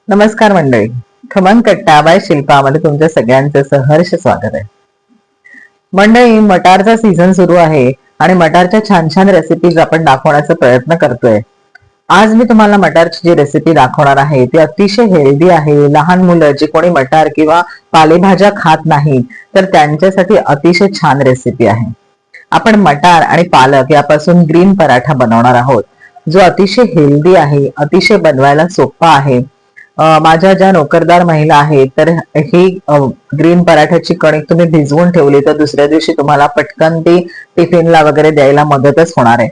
नमस्कार मंडळी. खमंग कट्टा बाय शिल्पामध्ये तुमच्या सगळ्यांचं सहर्ष स्वागत आहे. मंडळी, मटारचा सीझन सुरू आहे आणि मटारच्या छान छान रेसिपीज आपण दाखवण्याचा प्रयत्न करतोय. आज मी तुम्हाला मटारची जी रेसिपी दाखवणार आहे ती अतिशय हेल्दी आहे. लहान मुलं जे कोणी मटार किंवा पालेभाज्या खात नाही तर त्यांच्यासाठी अतिशय छान रेसिपी आहे. आपण मटार आणि पालक यापासून ग्रीन पराठा बनवणार आहोत, जो अतिशय हेल्दी आहे, अतिशय बनवायला सोपा आहे. माझ्या ज्या नोकरदार महिला आहेत तर ही ग्रीन पराठ्याची कणिक तुम्ही भिजवून ठेवली तर दुसऱ्या दिवशी तुम्हाला पटकन ती टिफिनला वगैरे द्यायला मदतच होणार आहे.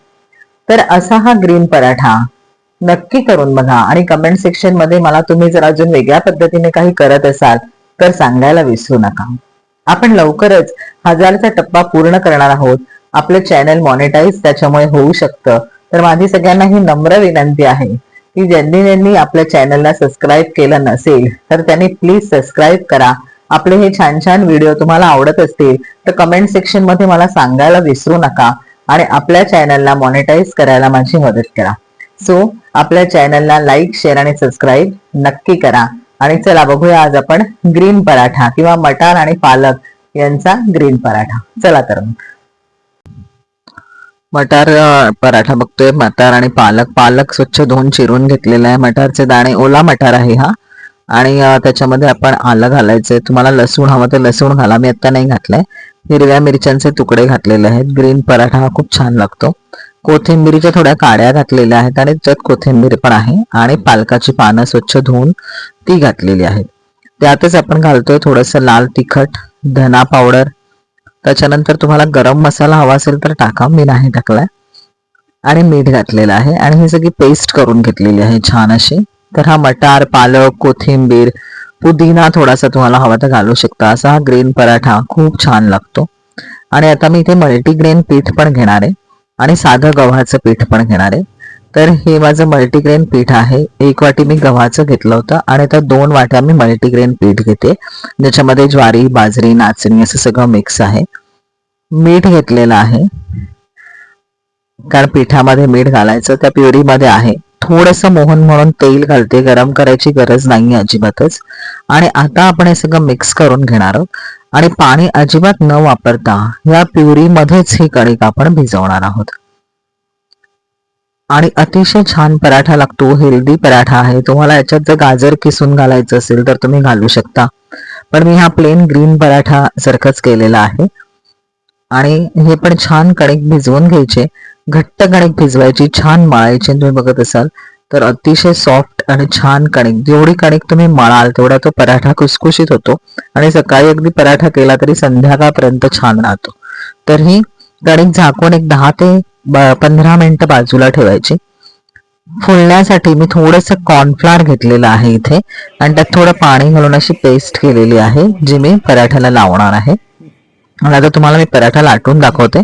तर असा हा ग्रीन पराठा नक्की करून बघा आणि कमेंट सेक्शन मध्ये मला तुम्ही जर अजून वेगळ्या पद्धतीने काही करत असाल तर सांगायला विसरू नका. आपण लवकरच 1000चा टप्पा पूर्ण करणार आहोत. आपलं चॅनल मॉनिटाईज त्याच्यामुळे होऊ शकतं. तर माझी सगळ्यांना ही नम्र विनंती आहे की ज्यांनी आपल्या चॅनलला सबस्क्राईब केलं नसेल तर त्यांनी प्लीज सबस्क्राईब करा. आपले हे छान छान व्हिडिओ तुम्हाला आवडत असतील तर कमेंट सेक्शन मध्ये मला सांगायला विसरू नका आणि आपल्या चॅनलला मॉनिटाईज करायला माझी मदत करा. सो आपल्या चॅनलला लाईक, शेअर आणि सबस्क्राईब नक्की करा. आणि चला बघूया आज आपण ग्रीन पराठा किंवा मटार आणि पालक यांचा ग्रीन पराठा. चला तर मटार पराठा बघतोय. मटार आणि पालक स्वच्छ धुवून चिरून घेतलेला आहे. मटारचे दाणे, ओला मटार आहे हा. आणि त्याच्यामध्ये आपण आलं घालायचंय. तुम्हाला लसूण हवं तर लसूण घाला, मी आता नाही घातलंय. हिरव्या मिरच्यांचे तुकडे घातलेले आहेत. ग्रीन पराठा हा खूप छान लागतो. कोथिंबीरीच्या थोड्या काड्या घातलेल्या आहेत आणि त्यात कोथिंबीर पण आहे. आणि पालकाची पानं स्वच्छ धुवून ती घातलेली आहेत. त्यातच आपण घालतोय थोडस लाल तिखट, धना पावडर. त्याच्यानंतर तुम्हाला गरम मसाला हवा असेल तर टाका, मी नाही टाकलाय. आणि मीठ घातलेलं आहे आणि ही सगळी पेस्ट करून घेतलेली आहे छान अशी. तर हा मटार, पालक, कोथिंबीर, पुदिना थोडासा तुम्हाला हवा तर घालू शकता. असा हा ग्रीन पराठा खूप छान लागतो. आणि आता मी इथे मल्टीग्रेन पीठ पण घेणार आहे आणि साधं गव्हाचं पीठ पण घेणार आहे. तर हे माझं मल्टीग्रेन पीठ आहे. 1 वाटी मी गव्हाचं घेतलं होतं आणि आता 2 वाट्या मी मल्टीग्रेन पीठ घेते, ज्याच्यामध्ये ज्वारी, बाजरी, नाचणी असं सगळं मिक्स आहे. मीठ घेतलेलं आहे, कारण पिठामध्ये मीठ घालायचं त्या प्युरीमध्ये आहे. थोडस मोहन म्हणून तेल घालते, गरम करायची गरज नाही अजिबातच. आणि आता आपण हे सगळं मिक्स करून घेणार आहोत आणि पाणी अजिबात न वापरता या प्युरीमध्येच ही कणिक आपण भिजवणार आहोत. आणि अतिशय छान पराठा लागतो, हेल्दी पराठा आहे. तुम्हाला याच्यात जर गाजर किसून घालायचं असेल तर तुम्ही घालू शकता, पण मी हा प्लेन ग्रीन पराठा सारखंच केलेला आहे. आणि हे पण छान कणिक भिजवून घ्यायचे, घट्ट कणिक भिजवायची, छान मळायची. तुम्ही बघत असाल तर अतिशय सॉफ्ट आणि छान कणिक. जेवढी कणिक तुम्ही मळाल तेवढा तो पराठा खुसखुशीत होतो आणि सकाळी अगदी पराठा केला तरी संध्याकाळपर्यंत छान राहतो. तर ही कणिक झाकून एक 10 ते 15 मिनिटं बाजूला ठेवायची. फुलण्यासाठी मी थोडस कॉर्नफ्लॉर घेतलेलं आहे इथे आणि त्यात थोडं पाणी घालून अशी पेस्ट केलेली आहे, जी मी पराठ्याला लावणार आहे. आणि आता तुम्हाला मी पराठा लाटून दाखवते.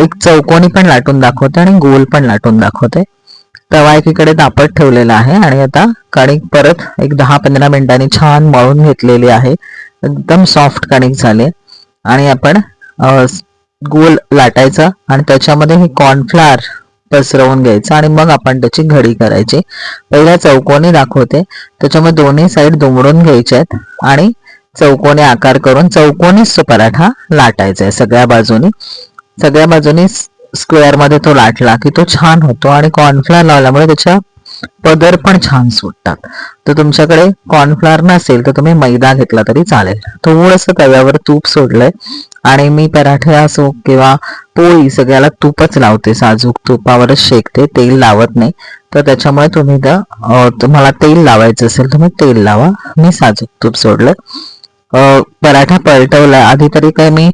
एक चौकोनी पण लाटून दाखवते आणि गोल पण लाटून दाखवते. तवा एकीकडे तापत ठेवलेला आहे आणि आता कणिक परत एक 10-15 मिनिटांनी छान मळून घेतलेली आहे. एकदम सॉफ्ट कणिक झाले. आणि आपण गोल लाटायचा आणि त्याच्यामध्ये हे कॉर्नफ्लॉर पसरवून घ्यायचं आणि मग आपण त्याची घडी करायची. पहिला चौकोनी दाखवते, त्याच्यामध्ये दोन्ही साईड दुमडून घ्यायच्यात आणि चौकोनी आकार करून चौकोनीच तो पराठा लाटायचा आहे सगळ्या बाजूनी स्क्वेअर मध्ये तो लाटला की तो छान होतो. आणि कॉर्नफ्लॉर लावल्यामुळे त्याच्या पदर पण छान सुटतात. तर तुमच्याकडे कॉर्नफ्लॉर नसेल तर तुम्ही मैदा घेतला तरी चालेल. थोडस तव्यावर तूप सोडलंय आणि मी पराठे असो किंवा पोळी सगळ्याला तूपच लावते, साजूक तुपावरच शेकते, तेल लावत नाही. तर त्याच्यामुळे तुम्हाला तेल लावायचं असेल तुम्ही तेल लावा. मी साजूक तूप सोडलं. पराठा पलटवलाय आधी, तरी काय मी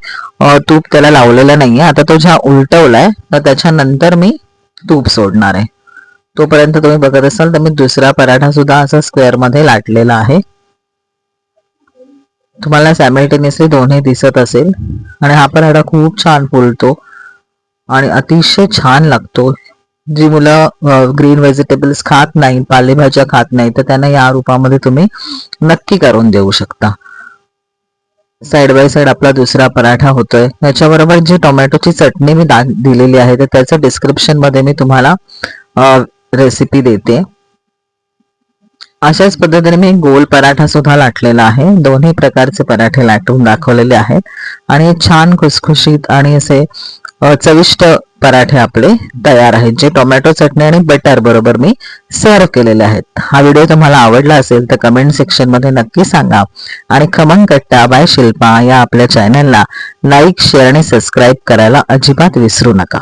तूप त्याला लावलेलं नाहीये. आता तो ज्या उलटवलाय तर त्याच्यानंतर मी तूप सोडणार आहे. तोपर्यंत तुम्ही बघत असाल तर मी दुसरा पराठा सुद्धा असा स्क्वेअर मध्ये लाटलेला आहे. तुम्हाला सॅमल्टेनियसली दोन्ही दिसत असेल. आणि हा पराठा खूप छान फुलतो आणि अतिशय छान लागतो. जी मुलं ग्रीन व्हेजिटेबल्स खात नाही, पालेभाज्या खात नाही, तर त्यांना या रूपामध्ये तुम्ही नक्की करून देऊ शकता. साइड बाय साइड आपला दुसरा पराठा होतोय. त्याच्याबरोबर जी टोमॅटोची चटणी मी दिलेली आहे तर त्याचं डिस्क्रिप्शन मध्ये मी तुम्हाला रेसिपी देते. अशाच पद्धतीने मी गोल पराठा सुद्धा लाटलेला आहे. दोन्ही प्रकारचे पराठे लाटून दाखवलेले आहेत आणि छान खुसखुशीत आणि असे चविष्ट पराठे आपले तयार आहेत, जे टोमॅटो चटणी आणि बटर बरोबर मी सर्व केलेले आहेत. हा व्हिडिओ तुम्हाला आवडला असेल तर कमेंट सेक्शन मध्ये नक्की सांगा आणि खमंग कट्टा बाय शिल्पा या आपल्या चॅनलला लाईक, शेअर आणि सबस्क्राईब करायला अजिबात विसरू नका.